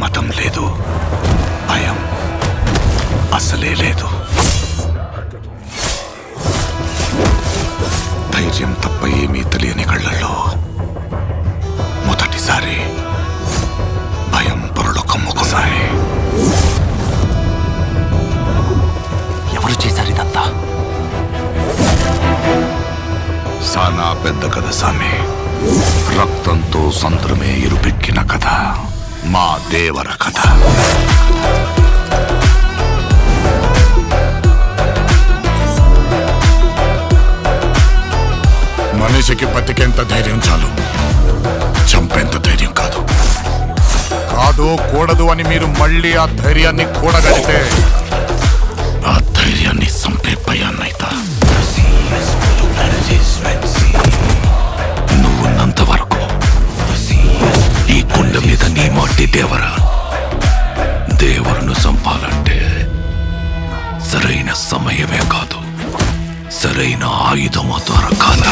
మతం లేదు, భయం అసలే లేదు. ధైర్యం తప్ప ఏమీ తెలియని కళ్ళల్లో మొదటిసారి భయం పొరలు కమ్ముకున్నాయి. ఎవరు చేశారు ఇదంతా? సానా పెద్ద కథ సామి. రక్తంతో సంద్రమే ఇరుపెక్కిన కథ మా దేవర కథ. మనిషికి బతికేంత ధైర్యం చాలు, చంపేంత ధైర్యం కాదు. కాదు కూడదు అని మీరు మళ్ళీ ఆ ధైర్యాన్ని కూడగలితే ఆ ధైర్యాన్ని చంపే భయాన్నైతా. నువ్వున్నంత వరకు ఈ కొండ మీద నీ మట్టి దేవరా. దేవరును చంపాలంటే సరైన సమయమే కాదు, సరైన ఆయుధము దొరకాల.